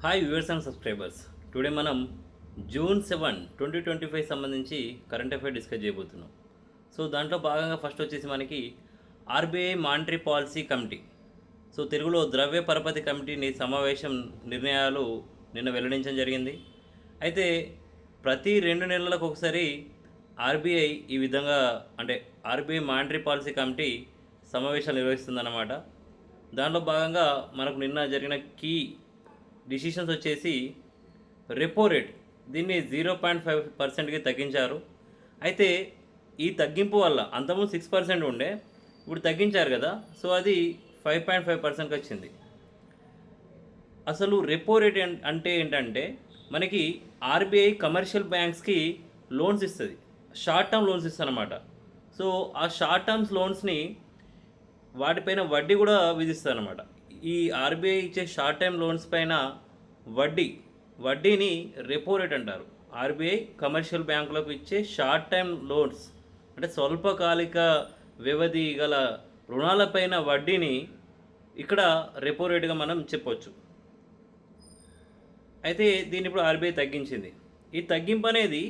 Hi viewers and subscribers. Today మనం June 7 2025 సంబంధించి current affair discuss చేయబోతున్నాం. సో దాంట్లో భాగంగా ఫస్ట్ వచ్చేసి మనకి RBI monetary policy committee, so తెలుగులో ద్రవ్య పరపతి కమిటీ సమావేశం నిర్ణయాలు నిన్న వెల్లడించడం జరిగింది. అయితే ప్రతి 2 నెలలకు ఒకసారి ఆర్బీఐ ఈ విధంగా అంటే ఆర్బీఐ మానిటరీ పాలసీ కమిటీ సమావేశాలు నిర్వహిస్తుందన్నమాట. దాంట్లో భాగంగా మనకు నిన్న జరిగిన కీ డిసిషన్స్ వచ్చేసి రెపో రేట్ దీన్ని 0.5%కి తగ్గించారు. అయితే ఈ తగ్గింపు వల్ల అంతకుముందు 6% ఉండే, ఇప్పుడు తగ్గించారు కదా, సో అది 5.5%కి వచ్చింది. అసలు రెపో రేట్ అంటే ఏంటంటే మనకి ఆర్బీఐ కమర్షియల్ బ్యాంక్స్కి లోన్స్ ఇస్తుంది, షార్ట్ టర్మ్ లోన్స్ ఇస్తుంది అనమాట. సో ఆ షార్ట్ టర్మ్స్ లోన్స్ని వాటిపైన వడ్డీ కూడా విధిస్తుంది అనమాట. ఈ ఆర్బీఐ ఇచ్చే షార్ట్ టైమ్ లోన్స్ పైన వడ్డీని రెపో రేట్ అంటారు. ఆర్బీఐ కమర్షియల్ బ్యాంకులకు ఇచ్చే షార్ట్ టైమ్ లోన్స్ అంటే స్వల్పకాలిక వ్యవధి గల రుణాలపైన వడ్డీని ఇక్కడ రెపో రేటుగా మనం చెప్పొచ్చు. అయితే దీన్ని ఇప్పుడు ఆర్బీఐ తగ్గించింది. ఈ తగ్గింపు అనేది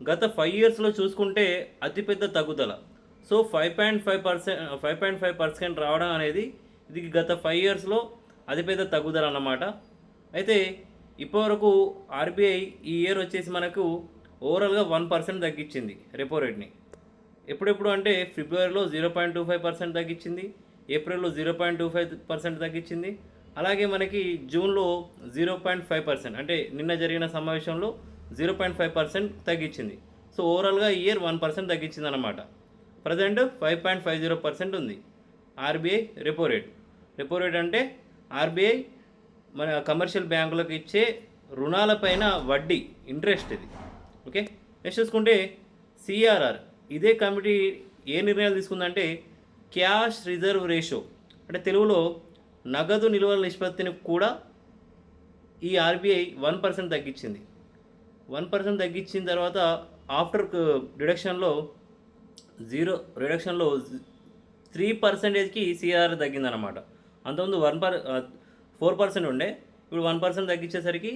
గత 5 ఇయర్స్లో చూసుకుంటే అతిపెద్ద తగ్గుదల. సో 5.5% రావడం అనేది ఇది గత 5 ఇయర్స్లో అతిపెద్ద తగ్గుదల అన్నమాట. అయితే ఇప్పటివరకు ఆర్బీఐ ఈ ఇయర్ వచ్చేసి మనకు ఓవరాల్గా 1% తగ్గించింది రెపో రేట్ని. ఎప్పుడెప్పుడు అంటే ఫిబ్రవరిలో 0.25% తగ్గించింది, ఏప్రిల్లో 0.25% తగ్గించింది, అలాగే మనకి జూన్లో 0.5% అంటే నిన్న జరిగిన సమావేశంలో 0.5% తగ్గించింది. సో ఓవరాల్గా ఈ ఇయర్ 1% తగ్గించింది అన్నమాట. ప్రజెంట్ 5.50% ఉంది RBI repo rate. Repo rate అంటే ఆర్బీఐ మన కమర్షియల్ బ్యాంకులకు ఇచ్చే రుణాలపైన వడ్డీ, ఇంట్రెస్ట్ ఇది. ఓకే, నెక్స్ట్ చూసుకుంటే సిఆర్ఆర్. ఇదే కమిటీ ఏ నిర్ణయాలు తీసుకుందంటే క్యాష్ రిజర్వ్ రేషియో అంటే తెలుగులో నగదు నిల్వల నిష్పత్తిని కూడా ఈ ఆర్బీఐ 1% తగ్గించింది. 1% తగ్గించిన తర్వాత ఆఫ్టర్ రిడక్షన్లో 3%కి సిఆర్ఆర్ తగ్గిందనమాట. అంతకుముందు 4% ఉండే, ఇప్పుడు 1% తగ్గించేసరికి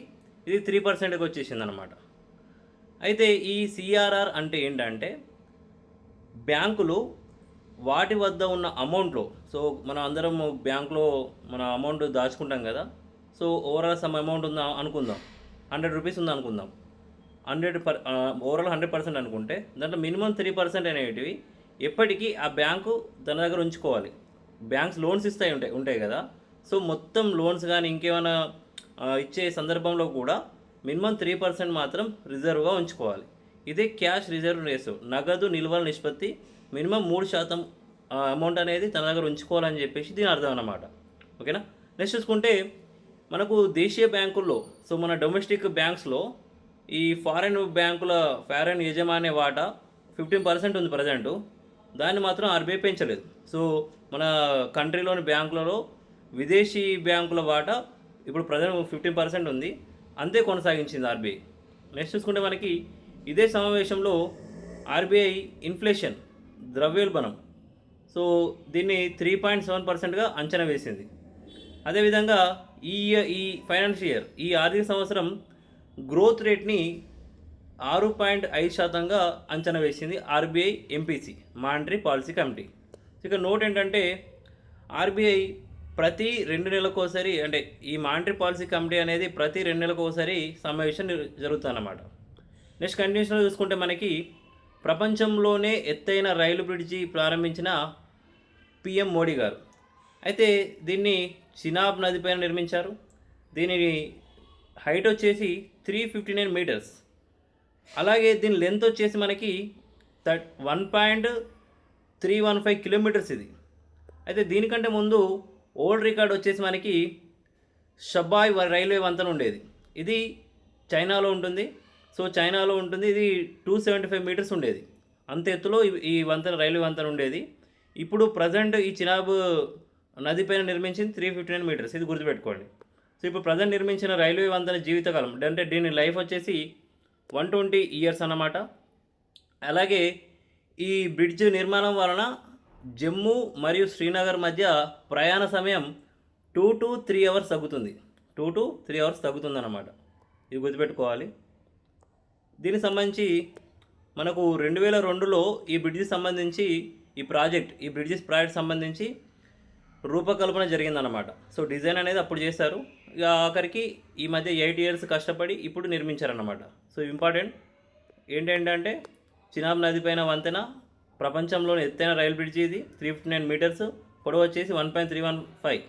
ఇది 3%కి వచ్చేసింది అనమాట. అయితే ఈ సిఆర్ఆర్ అంటే ఏంటంటే బ్యాంకులు వాటి వద్ద ఉన్న అమౌంట్లో, సో మనం అందరం బ్యాంకులో మన అమౌంట్ దాచుకుంటాం కదా, సో ఓవరాల్ సమ్ అమౌంట్ ఉందా అనుకుందాం, 100 రూపీస్ ఉందా అనుకుందాం. ఓవరాల్ 100% అనుకుంటే దాంట్లో మినిమం 3% అనేటివి ఎప్పటికీ ఆ బ్యాంకు తన దగ్గర ఉంచుకోవాలి. బ్యాంక్స్ లోన్స్ ఉంటాయి కదా, సో మొత్తం లోన్స్ కానీ ఇంకేమైనా ఇచ్చే సందర్భంలో కూడా మినిమం 3% మాత్రం రిజర్వ్గా ఉంచుకోవాలి. ఇదే క్యాష్ రిజర్వ్ రేషియో, నగదు నిల్వల నిష్పత్తి మినిమం 3% అమౌంట్ అనేది తన దగ్గర ఉంచుకోవాలని చెప్పేసి దీని అర్థం అన్నమాట. ఓకేనా, నెక్స్ట్ చూసుకుంటే మనకు దేశీయ బ్యాంకుల్లో, సో మన డొమెస్టిక్ బ్యాంక్స్లో ఈ ఫారెన్ యజమాని వాటా 15% ఉంది ప్రజెంటు. దాన్ని మాత్రం ఆర్బీఐ పెంచలేదు. సో మన కంట్రీలోని బ్యాంకులలో విదేశీ బ్యాంకుల వాటా ఇప్పుడు ప్రజెంట్ 15% ఉంది, అంతే కొనసాగించింది ఆర్బీఐ. నెక్స్ట్ చూసుకుంటే మనకి ఇదే సమావేశంలో ఆర్బీఐ ఇన్ఫ్లేషన్, ద్రవ్యోల్బణం, సో దీన్ని 3.7%గా అంచనా వేసింది. అదేవిధంగా ఈ ఫైనాన్షియల్ ఇయర్, ఈ ఆర్థిక సంవత్సరం గ్రోత్ రేట్ని 6.5%గా అంచనా వేసింది RBI MPC monetary policy committee. ఇక నోట్ ఏంటంటే ఆర్బీఐ ప్రతి 2 నెలలకు ఒకసారి, అంటే ఈ మానిటరీ పాలసీ కమిటీ అనేది ప్రతి 2 నెలలకు ఒకసారి సమావేశం జరుగుతుందన్నమాట. నెక్స్ట్ కంటిన్యూషన్లో చూసుకుంటే మనకి ప్రపంచంలోనే ఎత్తైన రైలు బ్రిడ్జి ప్రారంభించిన పిఎం మోడీ గారు. అయితే దీన్ని చినాబ్ నదిపైన నిర్మించారు. దీని హైట్ వచ్చేసి 359 మీటర్స్, అలాగే దీని లెంత్ వచ్చేసి మనకి 1.315 కిలోమీటర్స్ ఇది. అయితే దీనికంటే ముందు ఓల్డ్ రికార్డ్ వచ్చేసి మనకి షబాయ్ రైల్వే వంతెన ఉండేది. ఇది చైనాలో ఉంటుంది. సో చైనాలో ఉంటుంది, ఇది 275 మీటర్స్ ఉండేది. అంత ఎత్తులో ఈ రైల్వే వంతెన ఉండేది. ఇప్పుడు ప్రజెంట్ ఈ చినాబ్ నదిపైన నిర్మించింది 359 మీటర్స్, ఇది గుర్తుపెట్టుకోండి. సో ఇప్పుడు ప్రజెంట్ నిర్మించిన రైల్వే వంతెన జీవితకాలం అంటే దీని లైఫ్ వచ్చేసి 120 ఇయర్స్ అన్నమాట. అలాగే ఈ బ్రిడ్జ్ నిర్మాణం వలన జమ్మూ మరియు శ్రీనగర్ మధ్య ప్రయాణ సమయం 2 to 3 అవర్స్ తగ్గుతుంది. 2 to 3 అవర్స్ తగ్గుతుందన్నమాట. ఇది గుర్తుపెట్టుకోవాలి. దీనికి సంబంధించి మనకు 2002లో ఈ బ్రిడ్జికి సంబంధించి ఈ బ్రిడ్జిస్ ప్రాజెక్ట్ సంబంధించి రూపకల్పన జరిగిందన్నమాట. సో డిజైన్ అనేది అప్పుడు చేశారు. ఇక ఆఖరికి ఈ మధ్య 8 years కష్టపడి ఇప్పుడు నిర్మించారన్నమాట. సో ఇంపార్టెంట్ ఏంటంటే చినాబ్ నది పైన వంతెన ప్రపంచంలోని ఎత్తైన రైల్ బ్రిడ్జి ఇది. 359 meters, పొడవు వచ్చేసి 1.315.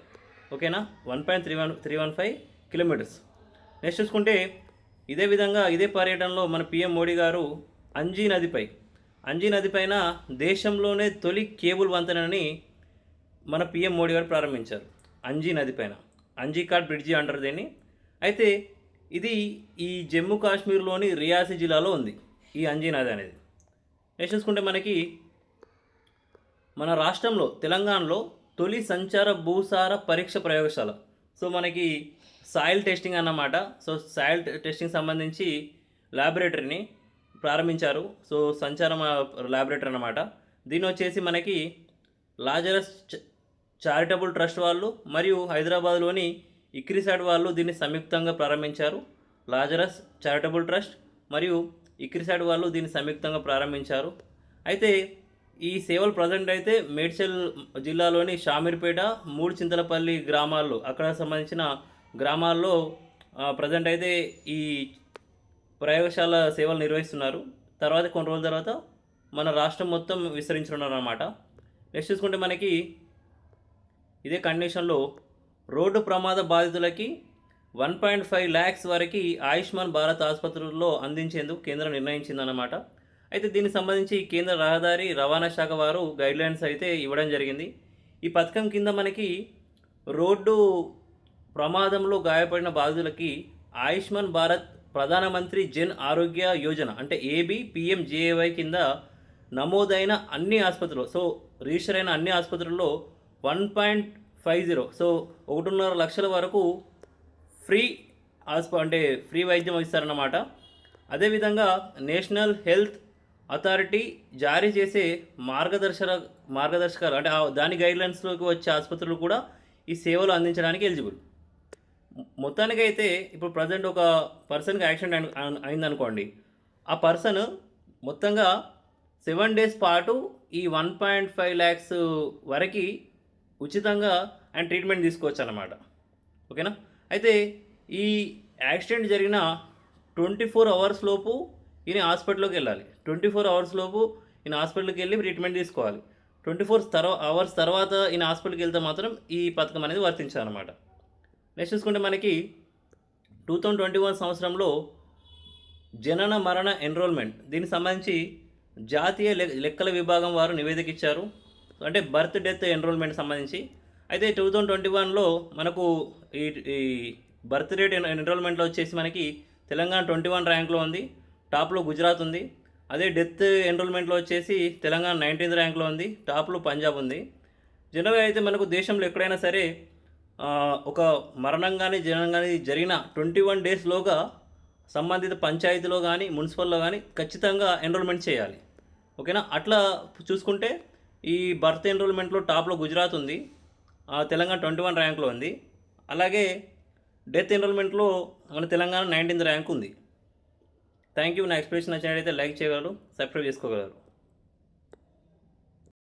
ఓకేనా, 1.315 kilometers. నెక్స్ట్ చూసుకుంటే ఇదే పర్యటనలో మన పిఎం మోడీ గారు అంజీ నది పైన దేశంలోనే తొలి కేబుల్ వంతెనని మన పిఎం మోడీ గారు ప్రారంభించారు. అంజీ నది పైన అంజీఘాట్ బ్రిడ్జి అంటారు దీన్ని. అయితే ఇది ఈ జమ్మూ కాశ్మీర్లోని రియాసీ జిల్లాలో ఉంది ఈ అంజీ నది అనేది. నెక్స్ట్ చూసుకుంటే మనకి మన రాష్ట్రంలో తెలంగాణలో తొలి సంచార భూసార పరీక్ష ప్రయోగశాల. సో మనకి సాయిల్ టెస్టింగ్ అన్నమాట. సో సాయిల్ టెస్టింగ్ సంబంధించి ల్యాబొరేటరీని ప్రారంభించారు. సో సంచారం ల్యాబొరేటరీ అన్నమాట. దీని వచ్చేసి మనకి లాజరస్ చారిటబుల్ ట్రస్ట్ వాళ్ళు మరియు హైదరాబాద్లోని ఇక్రిసాట్ వాళ్ళు దీన్ని సంయుక్తంగా ప్రారంభించారు. లాజరస్ చారిటబుల్ ట్రస్ట్ మరియు ఇక్రిసాట్ వాళ్ళు దీన్ని సంయుక్తంగా ప్రారంభించారు. అయితే ఈ సేవలు ప్రజెంట్ అయితే మేడ్చల్ జిల్లాలోని షామీర్పేట, మూడుచింతలపల్లి గ్రామాల్లో అక్కడ సంబంధించిన గ్రామాల్లో ప్రజెంట్ అయితే ఈ ప్రయోగశాల సేవలు నిర్వహిస్తున్నారు. తర్వాత కొన్ని రోజుల తర్వాత మన రాష్ట్రం మొత్తం విస్తరించనున్నారు అన్నమాట. నెక్స్ట్ చూసుకుంటే మనకి ఇదే కండిషన్లో రోడ్డు ప్రమాద బాధితులకి 1.5 lakhs వరకు ఆయుష్మాన్ భారత్ ఆసుపత్రుల్లో అందించేందుకు కేంద్రం నిర్ణయించిందన్నమాట. అయితే దీనికి సంబంధించి కేంద్ర రహదారి రవాణా శాఖ వారు గైడ్లైన్స్ అయితే ఇవ్వడం జరిగింది. ఈ పథకం కింద మనకి రోడ్డు ప్రమాదంలో గాయపడిన బాధితులకి ఆయుష్మాన్ భారత్ ప్రధానమంత్రి జన్ ఆరోగ్య యోజన అంటే ABPMJAY కింద నమోదైన అన్ని ఆసుపత్రులు, సో రిజిస్టర్ అయిన అన్ని ఆసుపత్రుల్లో 1.50, సో 1.5 లక్షల వరకు ఫ్రీ వైద్యం ఇస్తారన్నమాట. అదేవిధంగా నేషనల్ హెల్త్ అథారిటీ జారీ చేసే మార్గదర్శకాలు అంటే దాని గైడ్లైన్స్లోకి వచ్చే ఆసుపత్రులు కూడా ఈ సేవలు అందించడానికి ఎలిజిబుల్. మొత్తానికైతే ఇప్పుడు ప్రజెంట్ ఒక పర్సన్కి యాక్సిడెంట్ అయిందనుకోండి, ఆ పర్సన్ మొత్తంగా 7 days పాటు ఈ 1.5 lakhs వరకు ఉచితంగా ఆయన ట్రీట్మెంట్ తీసుకోవచ్చు అన్నమాట. ఓకేనా. అయితే ఈ యాక్సిడెంట్ జరిగిన 24 hours లోపు ఈయన హాస్పిటల్లోకి వెళ్ళాలి. 24 hours లోపు ఈయన హాస్పిటల్కి వెళ్ళి ట్రీట్మెంట్ తీసుకోవాలి. 24 hours తర్వాత ఈయన హాస్పిటల్కి వెళ్తే మాత్రం ఈ పథకం అనేది వర్తించాలన్నమాట. నెక్స్ట్ చూసుకుంటే మనకి 2021 సంవత్సరంలో జనన మరణ ఎన్రోల్మెంట్ దీనికి సంబంధించి జాతీయ లెక్కల విభాగం వారు నివేదిక ఇచ్చారు. అంటే బర్త్ డెత్ ఎన్రోల్మెంట్ సంబంధించి. అయితే 2021లో మనకు ఈ బర్త్ రేట్ ఎన్రోల్మెంట్లో వచ్చేసి మనకి తెలంగాణ 21 ర్యాంక్లో ఉంది, టాప్లో గుజరాత్ ఉంది. అదే డెత్ ఎన్రోల్మెంట్లో వచ్చేసి తెలంగాణ 19th ర్యాంక్లో ఉంది, టాప్లో పంజాబ్ ఉంది. జనరల్గా అయితే మనకు దేశంలో ఎక్కడైనా సరే ఒక మరణం కానీ జననం కానీ జరిగిన 21 daysలోగా సంబంధిత పంచాయతీలో కానీ మున్సిపల్లో కానీ ఖచ్చితంగా ఎన్రోల్మెంట్ చేయాలి. ఓకేనా. అట్లా చూసుకుంటే ఈ బర్త్ ఎన్రోల్మెంట్లో టాప్లో గుజరాత్ ఉంది, తెలంగాణ 21 ర్యాంక్లో ఉంది. అలాగే డెత్ ఎన్రోల్మెంట్లో మన తెలంగాణ 19th ర్యాంక్ ఉంది. Thank you. నా ఎక్స్ప్లెనేషన్ నచ్చినట్లయితే లైక్ చేయగలరు, సబ్స్క్రైబ్ చేసుకోగలరు.